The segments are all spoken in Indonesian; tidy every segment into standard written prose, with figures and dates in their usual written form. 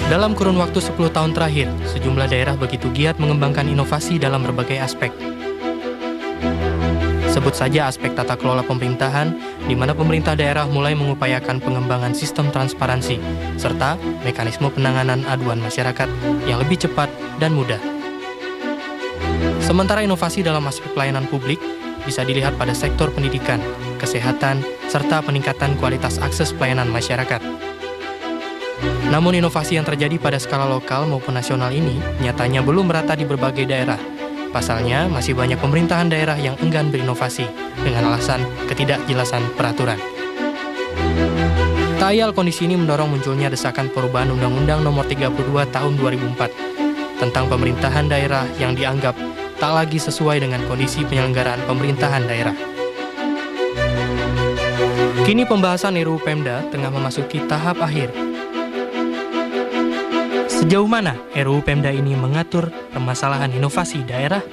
Dalam kurun waktu 10 tahun terakhir, sejumlah daerah begitu giat mengembangkan inovasi dalam berbagai aspek. Sebut saja aspek tata kelola pemerintahan, di mana pemerintah daerah mulai mengupayakan pengembangan sistem transparansi, serta mekanisme penanganan aduan masyarakat yang lebih cepat dan mudah. Sementara inovasi dalam aspek pelayanan publik bisa dilihat pada sektor pendidikan, kesehatan, serta peningkatan kualitas akses pelayanan masyarakat. Namun inovasi yang terjadi pada skala lokal maupun nasional ini nyatanya belum merata di berbagai daerah. Pasalnya, masih banyak pemerintahan daerah yang enggan berinovasi dengan alasan ketidakjelasan peraturan. Tak ayal kondisi ini mendorong munculnya desakan perubahan Undang-Undang Nomor 32 Tahun 2004 tentang pemerintahan daerah yang dianggap tak lagi sesuai dengan kondisi penyelenggaraan pemerintahan daerah. Kini pembahasan RUU Pemda tengah memasuki tahap akhir. Sejauh mana RUU Pemda ini mengatur permasalahan inovasi daerah?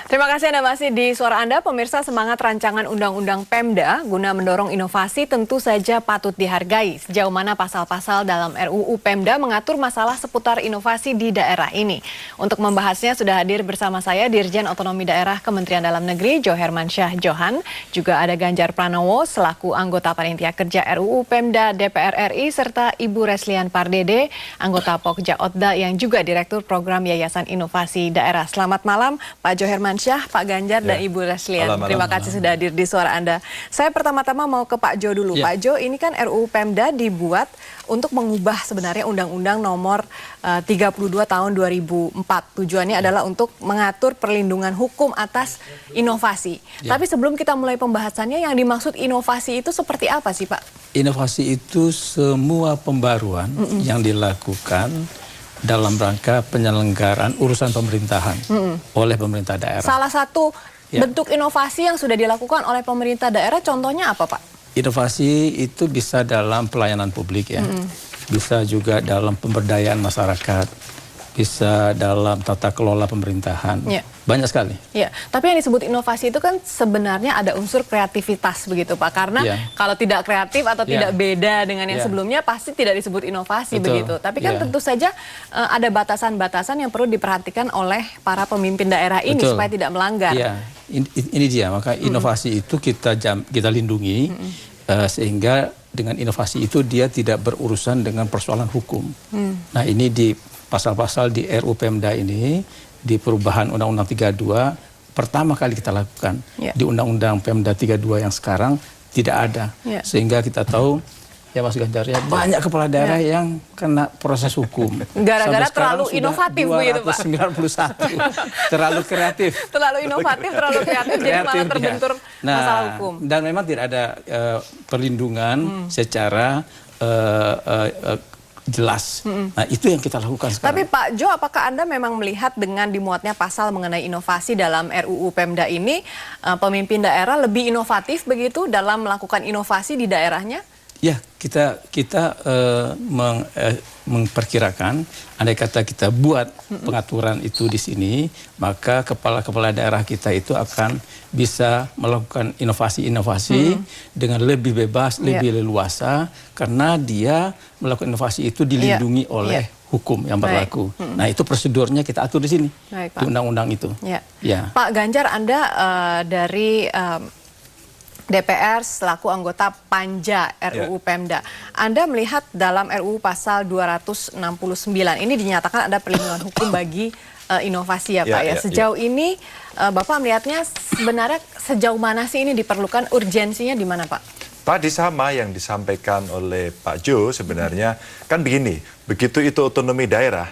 Terima kasih Anda masih di Suara Anda, pemirsa. Semangat rancangan Undang-Undang Pemda guna mendorong inovasi tentu saja patut dihargai. Sejauh mana pasal-pasal dalam RUU Pemda mengatur masalah seputar inovasi di daerah ini. Untuk membahasnya sudah hadir bersama saya Dirjen Otonomi Daerah Kementerian Dalam Negeri Jo Hermansyah Johan. Juga ada Ganjar Pranowo selaku anggota Panitia Kerja RUU Pemda DPR RI, serta Ibu Reslian Pardede, anggota Pokja Otda yang juga Direktur Program Yayasan Inovasi Daerah. Selamat malam Pak Jo Hermansyah, Pak Ganjar, dan Ibu Reslian. Terima kasih sudah hadir di Suara Anda. Saya pertama-tama mau ke Pak Jo dulu. Pak Jo, ini kan RUU Pemda dibuat untuk mengubah sebenarnya Undang-Undang Nomor 32 Tahun 2004. Tujuannya adalah untuk mengatur perlindungan hukum atas inovasi. Tapi sebelum kita mulai pembahasannya, yang dimaksud inovasi itu seperti apa sih Pak? Inovasi itu semua pembaruan yang dilakukan dalam rangka penyelenggaraan urusan pemerintahan oleh pemerintah daerah. Salah satu bentuk inovasi yang sudah dilakukan oleh pemerintah daerah, contohnya apa Pak? Inovasi itu bisa dalam pelayanan publik ya, bisa juga dalam pemberdayaan masyarakat, bisa dalam tata kelola pemerintahan. Banyak sekali. Ya, tapi yang disebut inovasi itu kan sebenarnya ada unsur kreativitas begitu Pak. Karena kalau tidak kreatif atau tidak beda dengan yang sebelumnya pasti tidak disebut inovasi. Begitu. Tapi kan tentu saja ada batasan-batasan yang perlu diperhatikan oleh para pemimpin daerah ini supaya tidak melanggar. Ini dia, maka inovasi itu kita lindungi sehingga dengan inovasi itu dia tidak berurusan dengan persoalan hukum. Nah, ini di pasal-pasal di RUU Pemda ini, di perubahan Undang-Undang 32 pertama kali kita lakukan. Di Undang-Undang Pemda 32 yang sekarang tidak ada. Sehingga kita tahu ya Mas Ganjar, ya banyak kepala daerah yang kena proses hukum. Gara-gara terlalu inovatif begitu Pak. 291. Terlalu kreatif. Terlalu inovatif, terlalu kreatif, jadi malah terbentur masalah hukum. Dan memang tidak ada perlindungan secara jelas. Nah, itu yang kita lakukan sekarang. Tapi Pak Jo, apakah Anda memang melihat dengan dimuatnya pasal mengenai inovasi dalam RUU Pemda ini, pemimpin daerah lebih inovatif begitu dalam melakukan inovasi di daerahnya? Ya, kita memperkirakan, andai kata kita buat pengaturan itu di sini, maka kepala-kepala daerah kita itu akan bisa melakukan inovasi-inovasi dengan lebih bebas, lebih leluasa, karena dia melakukan inovasi itu dilindungi oleh hukum yang berlaku. Nah, itu prosedurnya kita atur di sini, di undang-undang itu. Pak Ganjar, Anda dari DPR selaku anggota Panja RUU Pemda. Anda melihat dalam RUU pasal 269 ini dinyatakan ada perlindungan hukum bagi inovasi ya Pak ya. Sejauh ini Bapak melihatnya sebenarnya sejauh mana sih ini diperlukan, urgensinya di mana Pak? Tadi sama yang disampaikan oleh Pak Jo sebenarnya kan begini, begitu itu otonomi daerah,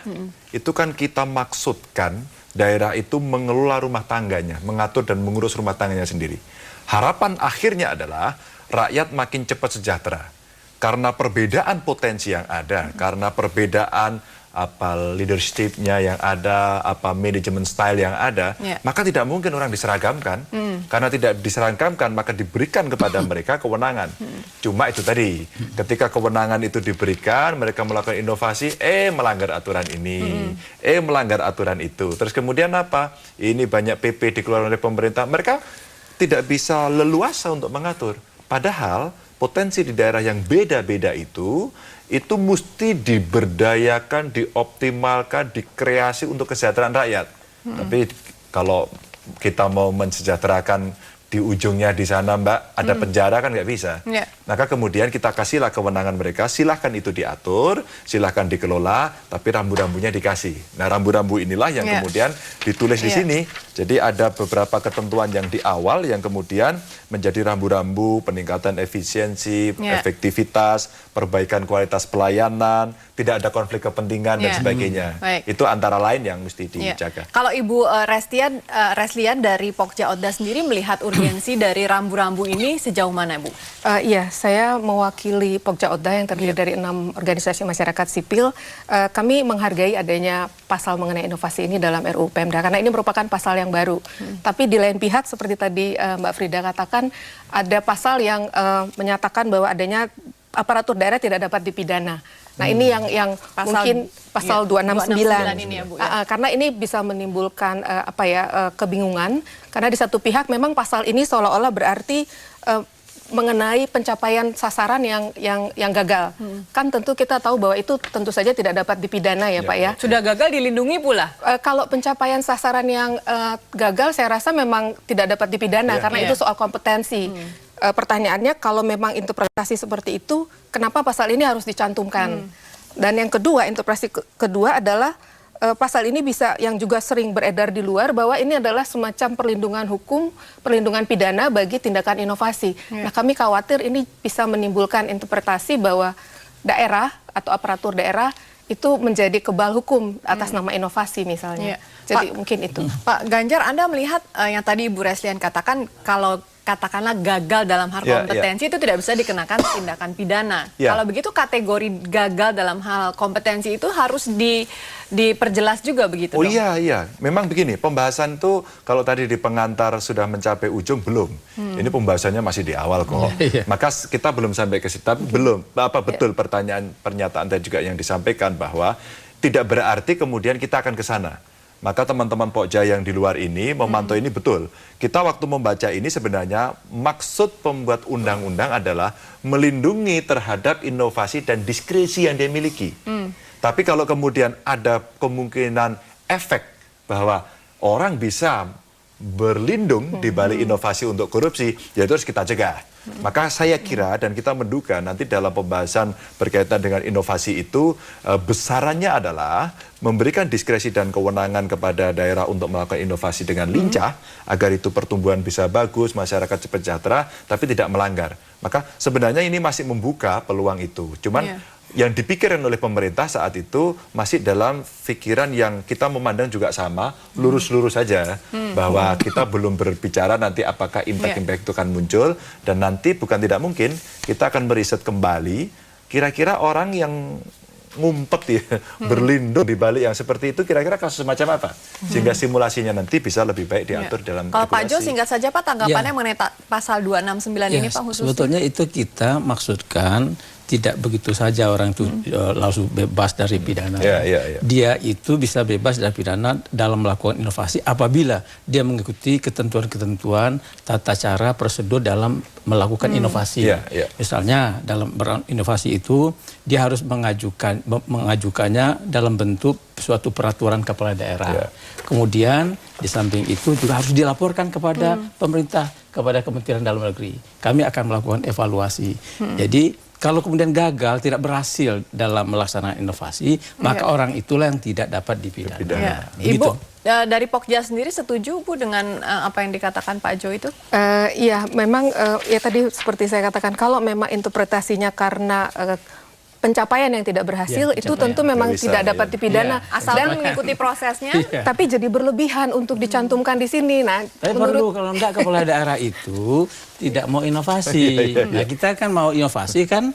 itu kan kita maksudkan daerah itu mengelola rumah tangganya, mengatur dan mengurus rumah tangganya sendiri. Harapan akhirnya adalah rakyat makin cepat sejahtera. Karena perbedaan potensi yang ada, karena perbedaan leadership-nya yang ada, manajemen style yang ada, maka tidak mungkin orang diseragamkan. Karena tidak diseragamkan, maka diberikan kepada mereka kewenangan. Cuma itu tadi, ketika kewenangan itu diberikan, mereka melakukan inovasi, melanggar aturan ini, melanggar aturan itu. Terus kemudian apa? Ini banyak PP dikeluarkan oleh pemerintah, mereka tidak bisa leluasa untuk mengatur. Padahal potensi di daerah yang beda-beda itu mesti diberdayakan, dioptimalkan, dikreasi untuk kesejahteraan rakyat. Tapi kalau kita mau mensejahterakan di ujungnya di sana, Mbak, ada penjara kan nggak bisa. Maka kemudian kita kasihlah kewenangan mereka, silahkan itu diatur, silahkan dikelola, tapi rambu-rambunya dikasih. Nah, rambu-rambu inilah yang kemudian ditulis di sini. Jadi ada beberapa ketentuan yang di awal yang kemudian menjadi rambu-rambu peningkatan efisiensi, efektivitas, perbaikan kualitas pelayanan, tidak ada konflik kepentingan dan sebagainya. Itu antara lain yang mesti dijaga. Kalau Ibu Reslian dari Pokja Odda sendiri melihat urgensi dari rambu-rambu ini sejauh mana, Bu? Iya, saya mewakili Pokja Odda yang terdiri dari 6 organisasi masyarakat sipil. Kami menghargai adanya pasal mengenai inovasi ini dalam RUU Pemda, karena ini merupakan pasal yang baru. Tapi di lain pihak, seperti tadi Mbak Frida katakan, ada pasal yang menyatakan bahwa adanya aparatur daerah tidak dapat dipidana. Nah, ini yang mungkin pasal 269 ini ya, Bu, karena ini bisa menimbulkan kebingungan, karena di satu pihak memang pasal ini seolah-olah berarti mengenai pencapaian sasaran yang gagal. Kan tentu kita tahu bahwa itu tentu saja tidak dapat dipidana ya, Pak ya. Sudah gagal dilindungi pula. Kalau pencapaian sasaran yang gagal saya rasa memang tidak dapat dipidana karena itu soal kompetensi. Pertanyaannya, kalau memang interpretasi seperti itu, kenapa pasal ini harus dicantumkan? Dan yang kedua, interpretasi kedua adalah pasal ini bisa, yang juga sering beredar di luar, bahwa ini adalah semacam perlindungan hukum, perlindungan pidana bagi tindakan inovasi. Nah, kami khawatir ini bisa menimbulkan interpretasi bahwa daerah atau aparatur daerah itu menjadi kebal hukum atas nama inovasi misalnya. Jadi mungkin itu. Pak Ganjar, Anda melihat yang tadi Ibu Reslian katakan, kalau katakanlah gagal dalam hal kompetensi itu tidak bisa dikenakan tindakan pidana. Kalau begitu kategori gagal dalam hal kompetensi itu harus diperjelas juga begitu dong? Iya. Memang begini, pembahasan itu kalau tadi di pengantar sudah mencapai ujung, belum. Ini pembahasannya masih di awal kok. Maka kita belum sampai ke situ, belum. Betul pernyataan tadi juga yang disampaikan bahwa tidak berarti kemudian kita akan ke sana. Maka teman-teman Pokja yang di luar ini memantau ini betul. Kita waktu membaca ini sebenarnya maksud pembuat undang-undang adalah melindungi terhadap inovasi dan diskresi yang dia miliki. Tapi kalau kemudian ada kemungkinan efek bahwa orang bisa berlindung di balik inovasi untuk korupsi, ya itu harus kita cegah. Maka saya kira dan kita menduga nanti dalam pembahasan berkaitan dengan inovasi itu besarannya adalah memberikan diskresi dan kewenangan kepada daerah untuk melakukan inovasi dengan lincah agar itu pertumbuhan bisa bagus, masyarakat cepat sejahtera, tapi tidak melanggar. Maka sebenarnya ini masih membuka peluang itu. Cuman yang dipikirkan oleh pemerintah saat itu masih dalam pikiran yang kita memandang juga sama, lurus-lurus saja, bahwa kita belum berbicara nanti apakah impact-impact itu akan muncul, dan nanti bukan tidak mungkin kita akan meriset kembali kira-kira orang yang ngumpet berlindung di balik yang seperti itu kira-kira kasus semacam apa, sehingga simulasinya nanti bisa lebih baik diatur dalam Kalau regulasi. Pak Jo, singkat saja Pak, tanggapannya mengenai pasal 269 ini Pak khususnya. Sebetulnya itu kita maksudkan tidak begitu saja orang itu langsung bebas dari pidana. Dia itu bisa bebas dari pidana dalam melakukan inovasi apabila dia mengikuti ketentuan-ketentuan tata cara prosedur dalam melakukan inovasi. Misalnya dalam berinovasi itu dia harus mengajukannya dalam bentuk suatu peraturan kepala daerah. Kemudian di samping itu juga harus dilaporkan kepada pemerintah, kepada Kementerian Dalam Negeri. Kami akan melakukan evaluasi. Jadi kalau kemudian gagal, tidak berhasil dalam melaksanakan inovasi, maka orang itulah yang tidak dapat dipidana. Ibu, dari Pokja sendiri setuju Bu dengan apa yang dikatakan Pak Jo itu? Iya, memang ya tadi seperti saya katakan, kalau memang interpretasinya karena pencapaian yang tidak berhasil, itu tentu memang tidak dapat dipidana. Asal mengikuti prosesnya. Tapi jadi berlebihan untuk dicantumkan di sini. Nah, tapi perlu, kalau enggak kepala daerah itu tidak mau inovasi. Nah, kita kan mau inovasi kan,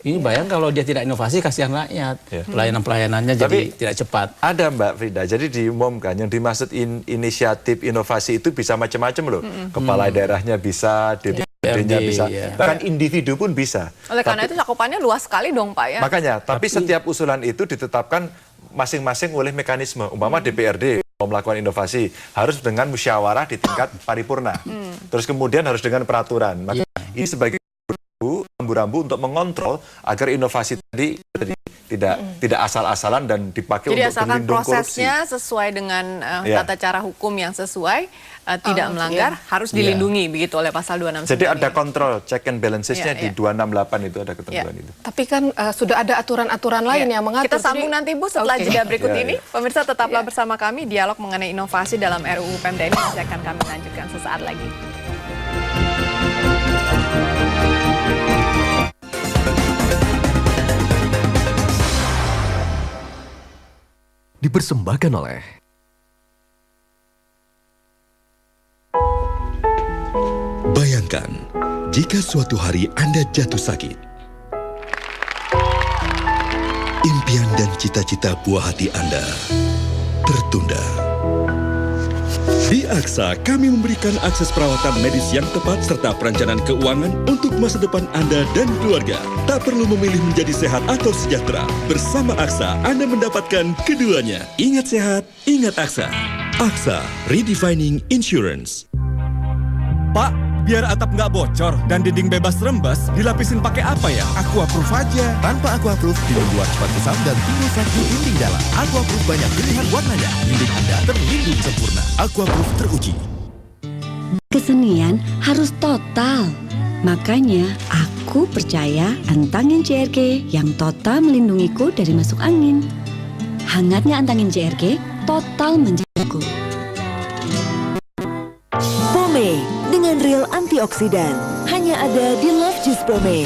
ini bayang kalau dia tidak inovasi, kasihan rakyat. Pelayanan-pelayanannya jadi tidak cepat. Ada Mbak Frida, jadi diumumkan yang dimaksud inisiatif inovasi itu bisa macam-macam loh. Kepala daerahnya bisa, DPRD-nya bisa, bahkan individu pun bisa. Oleh karena itu cakupannya luas sekali dong Pak ya. Makanya, tapi setiap usulan itu ditetapkan masing-masing oleh mekanisme. Umpama DPRD mau melakukan inovasi harus dengan musyawarah di tingkat paripurna. Terus kemudian harus dengan peraturan. Maka ini sebagai rambu-rambu untuk mengontrol agar inovasi tadi tidak asal-asalan dan dipakai jadi untuk asalkan berlindung korupsi. prosesnya sesuai dengan tata cara hukum yang sesuai, tidak melanggar, harus dilindungi begitu oleh pasal 269. Jadi ada kontrol, check and balancesnya Iya, di 268 itu ada ketentuan itu. Tapi kan sudah ada aturan-aturan lain yang mengatur. Kita sambung nanti Bu setelah jeda berikut Iya, ini. Pemirsa tetaplah bersama kami, dialog mengenai inovasi dalam RUU Pemda ini masih akan kami lanjutkan sesaat lagi. Dipersembahkan oleh Bayangkan jika suatu hari Anda jatuh sakit. Impian dan cita-cita buah hati Anda tertunda. Di AXA, kami memberikan akses perawatan medis yang tepat serta perencanaan keuangan untuk masa depan Anda dan keluarga. Tak perlu memilih menjadi sehat atau sejahtera. Bersama AXA, Anda mendapatkan keduanya. Ingat sehat, ingat AXA. AXA, Redefining Insurance. Pak, biar atap nggak bocor dan dinding bebas rembes, dilapisin pakai apa ya? Aquaproof aja. Tanpa Aquaproof, dinding luar cepat kusam dan timbul fragil dinding dalam. Aquaproof banyak pilihan warnanya. Dinding Anda terlindung sempurna. Aquaproof teruji. Kesenian harus total. Makanya aku percaya antangin JRG yang total melindungiku dari masuk angin. Hangatnya antangin JRG total menjagaku. Pome dengan real antioksidan hanya ada di Love Juice Pome.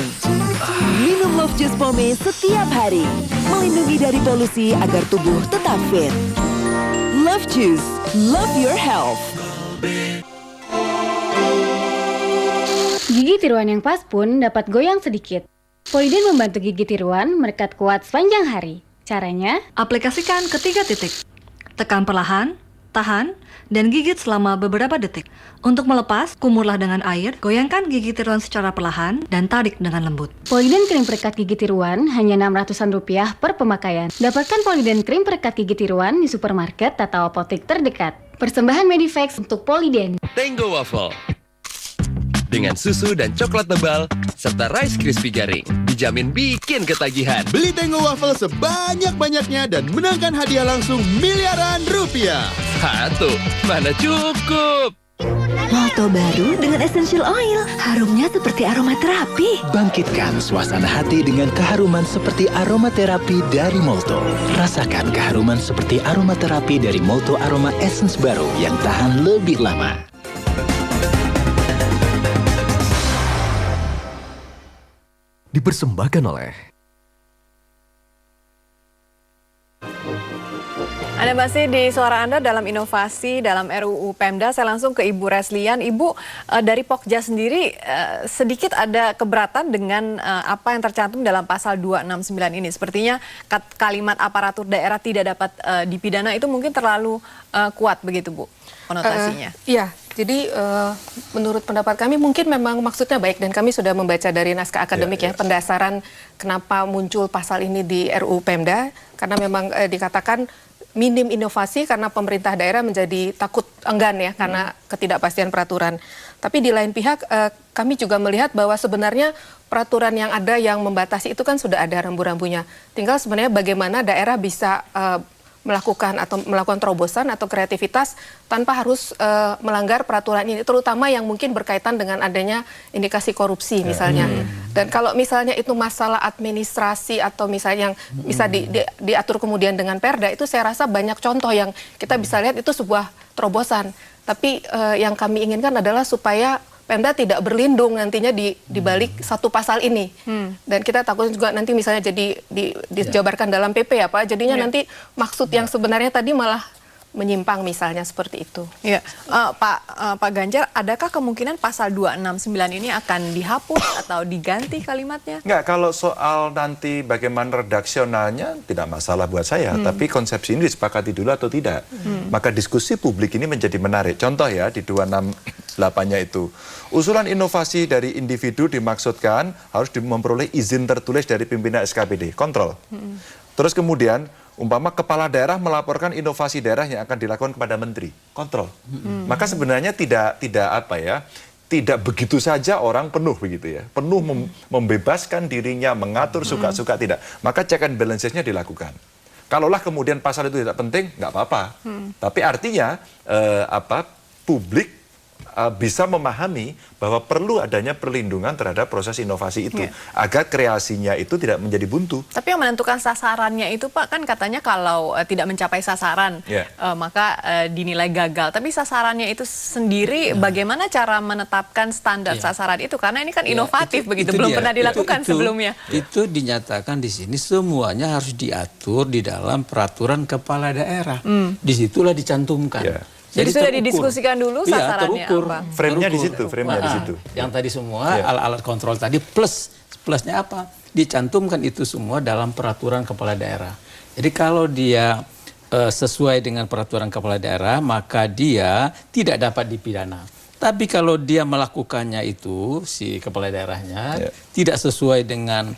Minum Love Juice Pome setiap hari, melindungi dari polusi agar tubuh tetap fit. Love Juice, love your health. Gigi tiruan yang pas pun dapat goyang sedikit. Poliden membantu gigi tiruan merekat kuat sepanjang hari. Caranya, aplikasikan ketiga titik. Tekan perlahan, tahan, dan gigit selama beberapa detik. Untuk melepas, kumurlah dengan air, goyangkan gigi tiruan secara perlahan, dan tarik dengan lembut. Poliden krim perekat gigi tiruan hanya Rp600-an per pemakaian. Dapatkan Poliden krim perekat gigi tiruan di supermarket atau apotek terdekat. Persembahan Medivax untuk Poliden. Tango Waffle dengan susu dan coklat tebal serta Rice Crispy garing dijamin bikin ketagihan. Beli Tango Waffle sebanyak-banyaknya dan menangkan hadiah langsung miliaran rupiah. Satu, mana cukup. Molto baru dengan essential oil. Harumnya seperti aromaterapi. Bangkitkan suasana hati dengan keharuman seperti aromaterapi dari Molto. Rasakan keharuman seperti aromaterapi dari Molto Aroma Essence baru yang tahan lebih lama. Dipersembahkan oleh Anda masih di Suara Anda dalam inovasi dalam RUU Pemda. Saya langsung ke Ibu Reslian. Ibu, dari Pokja sendiri sedikit ada keberatan dengan apa yang tercantum dalam pasal 269 ini. Sepertinya kalimat aparatur daerah tidak dapat dipidana itu mungkin terlalu kuat begitu Bu konotasinya. Iya, jadi menurut pendapat kami mungkin memang maksudnya baik dan kami sudah membaca dari naskah akademik pendasaran kenapa muncul pasal ini di RUU Pemda karena memang dikatakan minim inovasi karena pemerintah daerah menjadi takut enggan ya karena ketidakpastian peraturan. Tapi di lain pihak kami juga melihat bahwa sebenarnya peraturan yang ada yang membatasi itu kan sudah ada rambu-rambunya. Tinggal sebenarnya bagaimana daerah bisa melakukan terobosan atau kreativitas tanpa harus melanggar peraturan ini, terutama yang mungkin berkaitan dengan adanya indikasi korupsi misalnya. Dan kalau misalnya itu masalah administrasi atau misalnya yang bisa diatur kemudian dengan Perda, itu saya rasa banyak contoh yang kita bisa lihat itu sebuah terobosan. Tapi yang kami inginkan adalah supaya Pemda tidak berlindung nantinya di balik satu pasal ini. Dan kita takut juga nanti misalnya jadi dijabarkan dalam PP ya Pak, jadinya nanti maksud yang sebenarnya tadi malah menyimpang misalnya seperti itu. Ya, Pak Ganjar, adakah kemungkinan pasal 269 ini akan dihapus atau diganti kalimatnya? Enggak, kalau soal nanti bagaimana redaksionalnya tidak masalah buat saya, tapi konsepsi ini disepakati dulu atau tidak. Maka diskusi publik ini menjadi menarik. Contoh ya, di 268-nya itu, usulan inovasi dari individu dimaksudkan harus memperoleh izin tertulis dari pimpinan SKPD, kontrol. Terus kemudian, umpama kepala daerah melaporkan inovasi daerah yang akan dilakukan kepada menteri, kontrol. Maka sebenarnya tidak apa ya, tidak begitu saja orang penuh begitu ya, penuh membebaskan dirinya, mengatur suka-suka tidak. Maka check and balancesnya dilakukan. Kalaulah kemudian pasal itu tidak penting, nggak apa-apa. Tapi artinya publik bisa memahami bahwa perlu adanya perlindungan terhadap proses inovasi itu, agar kreasinya itu tidak menjadi buntu. Tapi yang menentukan sasarannya itu Pak, kan katanya kalau tidak mencapai sasaran maka dinilai gagal. Tapi sasarannya itu sendiri bagaimana cara menetapkan standar sasaran itu? Karena ini kan inovatif begitu, belum pernah dilakukan sebelumnya. Itu dinyatakan di sini semuanya harus diatur di dalam peraturan kepala daerah. Disitulah dicantumkan. Jadi sudah didiskusikan dulu sasarannya apa? Frame-nya di situ, frame-nya di situ. Yang tadi semua alat-alat kontrol tadi plusnya apa? Dicantumkan itu semua dalam peraturan kepala daerah. Jadi kalau dia sesuai dengan peraturan kepala daerah, maka dia tidak dapat dipidana. Tapi kalau dia melakukannya itu, si kepala daerahnya tidak sesuai dengan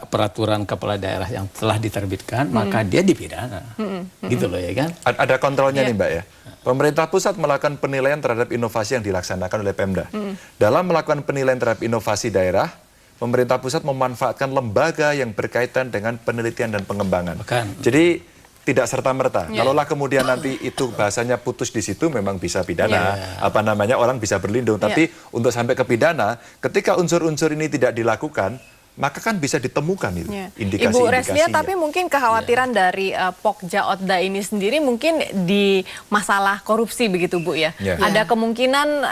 peraturan kepala daerah yang telah diterbitkan, maka dia dipidana. Gitu loh ya kan? Ada kontrolnya nih Mbak ya. Pemerintah pusat melakukan penilaian terhadap inovasi yang dilaksanakan oleh Pemda. Dalam melakukan penilaian terhadap inovasi daerah, pemerintah pusat memanfaatkan lembaga yang berkaitan dengan penelitian dan pengembangan. Jadi tidak serta-merta. Kalaulah kemudian nanti itu bahasanya putus di situ, memang bisa pidana. Orang bisa berlindung. Tapi untuk sampai ke pidana, ketika unsur-unsur ini tidak dilakukan, maka kan bisa ditemukan itu indikasi-indikasinya. Ibu Reslia, tapi mungkin kekhawatiran dari Pokja Otda ini sendiri mungkin di masalah korupsi begitu Bu ya. Ada kemungkinan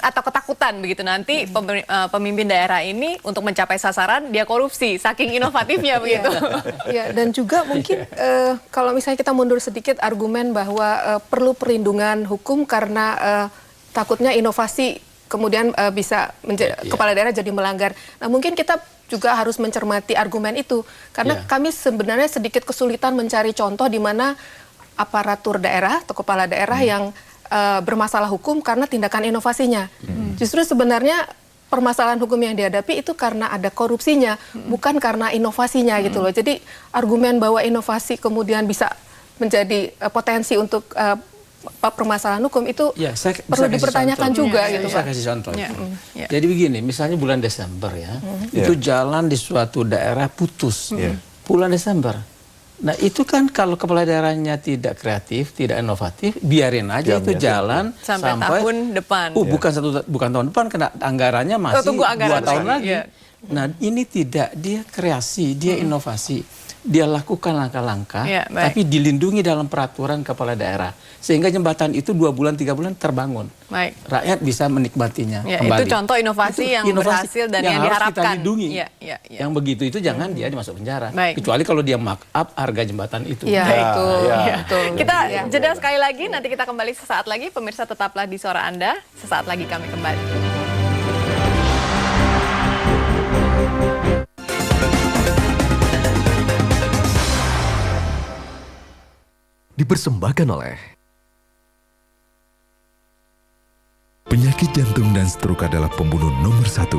atau ketakutan begitu nanti pemimpin daerah ini untuk mencapai sasaran dia korupsi, saking inovatifnya begitu. Dan juga mungkin kalau misalnya kita mundur sedikit argumen bahwa perlu perlindungan hukum karena takutnya inovasi kemudian bisa kepala daerah jadi melanggar. Nah mungkin kita juga harus mencermati argumen itu karena kami sebenarnya sedikit kesulitan mencari contoh di mana aparatur daerah atau kepala daerah yang bermasalah hukum karena tindakan inovasinya. Justru sebenarnya permasalahan hukum yang dihadapi itu karena ada korupsinya, bukan karena inovasinya gitu loh. Jadi argumen bahwa inovasi kemudian bisa menjadi potensi untuk permasalahan hukum itu perlu dipertanyakan juga gitu Pak. Saya kasih contoh. Jadi begini, misalnya bulan Desember ya, itu jalan di suatu daerah putus. Bulan Desember. Nah itu kan kalau kepala daerahnya tidak kreatif, tidak inovatif, biarin aja itu jalan sampai tahun depan. Bukan tahun depan, kena anggarannya masih 2 tahun lagi. Nah ini tidak, dia kreasi, dia inovasi. Dia lakukan langkah-langkah, tapi dilindungi dalam peraturan kepala daerah. Sehingga jembatan itu 2 bulan, 3 bulan terbangun. Rakyat bisa menikmatinya kembali. Itu contoh inovasi yang berhasil dan yang diharapkan. Harus kita lindungi. Yang begitu itu jangan dia dimasuk penjara. Kecuali kalau dia mark up harga jembatan itu. Kita jeda sekali lagi, nanti kita kembali sesaat lagi. Pemirsa tetaplah di Suara Anda, sesaat lagi kami kembali. Dipersembahkan oleh penyakit jantung dan stroke adalah pembunuh nomor 1.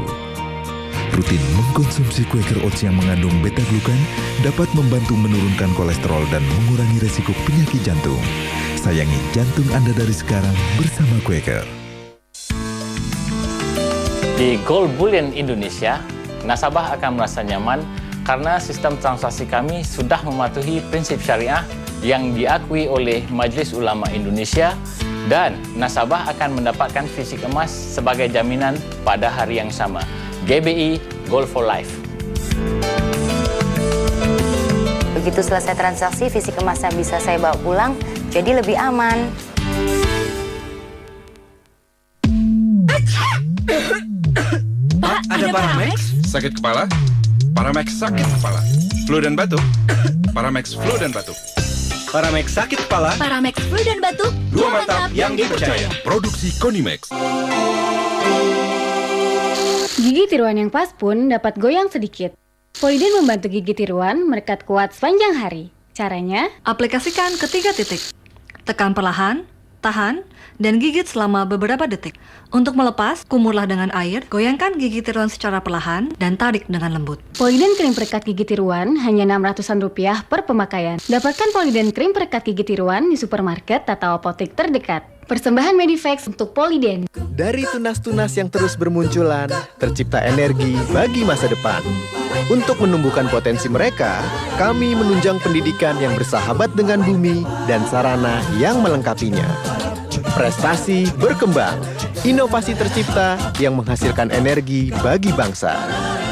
Rutin mengkonsumsi Quaker Oats yang mengandung beta-glukan dapat membantu menurunkan kolesterol dan mengurangi resiko penyakit jantung. Sayangi jantung Anda dari sekarang bersama Quaker. Di Gold Bullion Indonesia, nasabah akan merasa nyaman karena sistem transaksi kami sudah mematuhi prinsip syariah yang diakui oleh Majelis Ulama Indonesia, dan nasabah akan mendapatkan fisik emas sebagai jaminan pada hari yang sama. GBI Gold for Life. Begitu selesai transaksi, fisik emasnya bisa saya bawa pulang, jadi lebih aman. Pak, ada Paramex? Sakit kepala? Paramex sakit kepala. Flu dan batuk? Paramex flu dan batuk. Paramex sakit kepala, Paramex flu dan batuk, 2 mantap yang dipercaya. Produksi Konimex. Gigi tiruan yang pas pun dapat goyang sedikit. Polident membantu gigi tiruan merekat kuat sepanjang hari. Caranya? Aplikasikan ketiga titik. Tekan perlahan, tahan, dan gigit selama beberapa detik. Untuk melepas, kumurlah dengan air, goyangkan gigi tiruan secara perlahan, dan tarik dengan lembut. Poliden krim perekat gigi tiruan hanya Rp600 per pemakaian. Dapatkan Poliden krim perekat gigi tiruan di supermarket atau apotek terdekat. Persembahan Medivex untuk Poliden. Dari tunas-tunas yang terus bermunculan, tercipta energi bagi masa depan. Untuk menumbuhkan potensi mereka, kami menunjang pendidikan yang bersahabat dengan bumi dan sarana yang melengkapinya. Prestasi berkembang, inovasi tercipta yang menghasilkan energi bagi bangsa.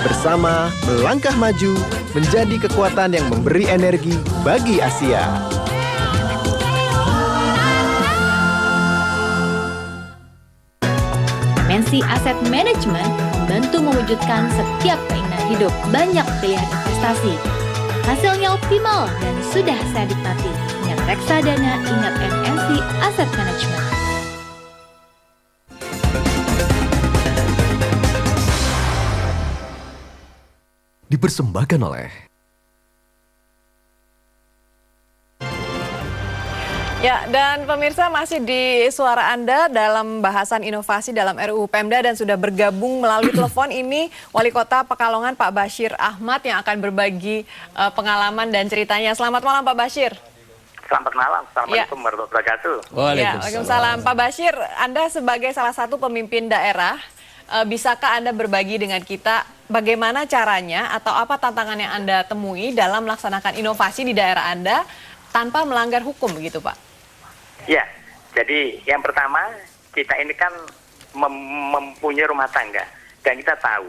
Bersama melangkah maju menjadi kekuatan yang memberi energi bagi Asia. Dimensi Asset Management membantu mewujudkan setiap keinginan hidup. Banyak pilihan investasi. Hasilnya optimal dan sudah saya nikmati. Ingat reksadana, ingat MNC Asset Management. Dipersembahkan oleh Ya, dan pemirsa masih di suara Anda dalam bahasan inovasi dalam RUU Pemda dan sudah bergabung melalui telepon ini Wali Kota Pekalongan Pak Bashir Ahmad yang akan berbagi pengalaman dan ceritanya. Selamat malam Pak Bashir. Selamat malam, Assalamualaikum warahmatullahi wabarakatuh. Waalaikumsalam. Pak Bashir, Anda sebagai salah satu pemimpin daerah, bisakah Anda berbagi dengan kita bagaimana caranya atau apa tantangan yang Anda temui dalam melaksanakan inovasi di daerah Anda tanpa melanggar hukum begitu Pak? Ya, jadi yang pertama kita ini kan mempunyai rumah tangga dan kita tahu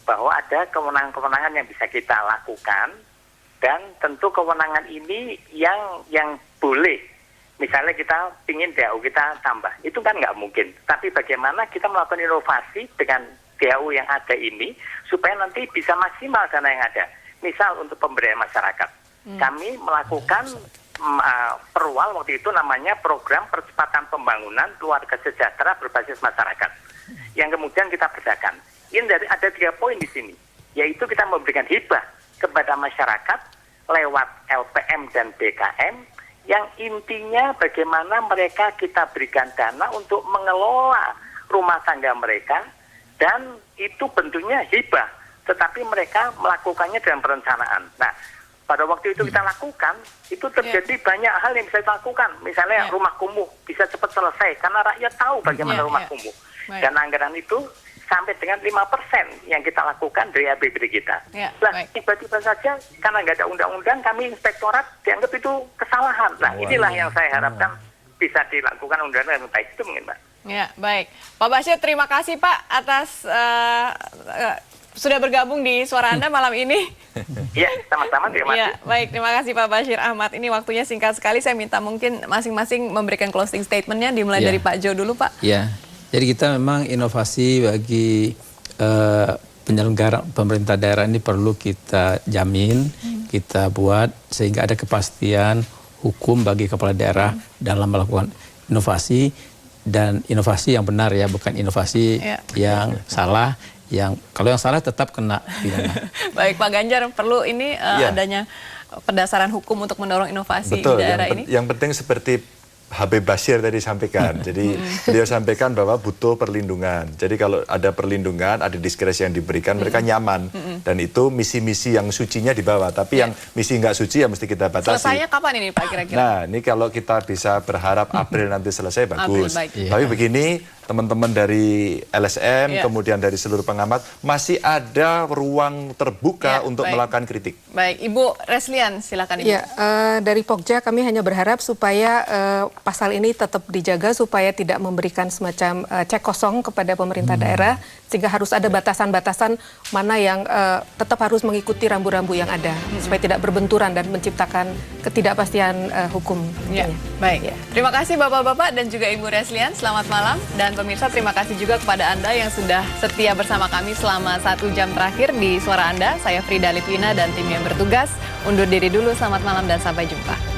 bahwa ada kewenangan-kewenangan yang bisa kita lakukan dan tentu kewenangan ini yang boleh. Misalnya kita ingin DAU kita tambah, itu kan nggak mungkin. Tapi bagaimana kita melakukan inovasi dengan DAU yang ada ini supaya nanti bisa maksimal dana yang ada. Misal untuk pemberdayaan masyarakat, kami melakukan perwal waktu itu namanya Program Percepatan Pembangunan Keluarga Sejahtera Berbasis Masyarakat, yang kemudian kita kerjakan. Ini ada 3 poin di sini, yaitu kita memberikan hibah kepada masyarakat lewat LPM dan BKM, yang intinya bagaimana mereka kita berikan dana untuk mengelola rumah tangga mereka, dan itu bentuknya hibah, tetapi mereka melakukannya dalam perencanaan. Nah, pada waktu itu kita lakukan, itu terjadi banyak hal yang bisa kita lakukan. Misalnya rumah kumuh bisa cepat selesai, karena rakyat tahu bagaimana rumah kumuh. Dan anggaran itu sampai dengan 5% yang kita lakukan dari APBD kita. Nah, tiba-tiba saja, karena nggak ada undang-undang, kami inspektorat dianggap itu kesalahan. Nah, inilah yang saya harapkan bisa dilakukan undang-undang yang baik itu mungkin, Mbak. Ya, baik. Pak Bashir, terima kasih Pak atas sudah bergabung di suara Anda malam ini. Iya, sama-sama. Terima kasih. Ya, baik, terima kasih Pak Bashir Ahmad. Ini waktunya singkat sekali. Saya minta mungkin masing-masing memberikan closing statement-nya, dimulai dari Pak Jo dulu, Pak. Ya, jadi kita memang inovasi bagi penyelenggara pemerintah daerah ini perlu kita jamin, kita buat sehingga ada kepastian hukum bagi kepala daerah dalam melakukan inovasi, dan inovasi yang benar ya, bukan inovasi yang salah. Yang kalau yang salah tetap kena pidana. Baik, Pak Ganjar, perlu ini adanya pendasaran hukum untuk mendorong inovasi di daerah ini. Yang penting seperti Habib Bashir tadi sampaikan. Jadi beliau sampaikan bahwa butuh perlindungan. Jadi kalau ada perlindungan, ada diskresi yang diberikan, mereka nyaman. Dan itu misi-misi yang sucinya dibawa. Tapi yang misi nggak suci ya mesti kita batasi. Selesainya kapan ini Pak kira-kira? Nah, ini kalau kita bisa berharap April nanti selesai, bagus. Tapi begini, teman-teman dari LSM, kemudian dari seluruh pengamat, masih ada ruang terbuka untuk melakukan kritik. Baik, Ibu Reslian, silakan Ibu. Ya, dari Pokja kami hanya berharap supaya pasal ini tetap dijaga supaya tidak memberikan semacam cek kosong kepada pemerintah daerah, sehingga harus ada batasan-batasan mana yang tetap harus mengikuti rambu-rambu yang ada, supaya tidak berbenturan dan menciptakan ketidakpastian hukum. Ya, baik. Terima kasih Bapak-Bapak dan juga Ibu Reslian, selamat malam. Dan pemirsa, terima kasih juga kepada Anda yang sudah setia bersama kami selama 1 jam terakhir di Suara Anda. Saya Frida Litwina dan tim yang bertugas undur diri dulu. Selamat malam dan sampai jumpa.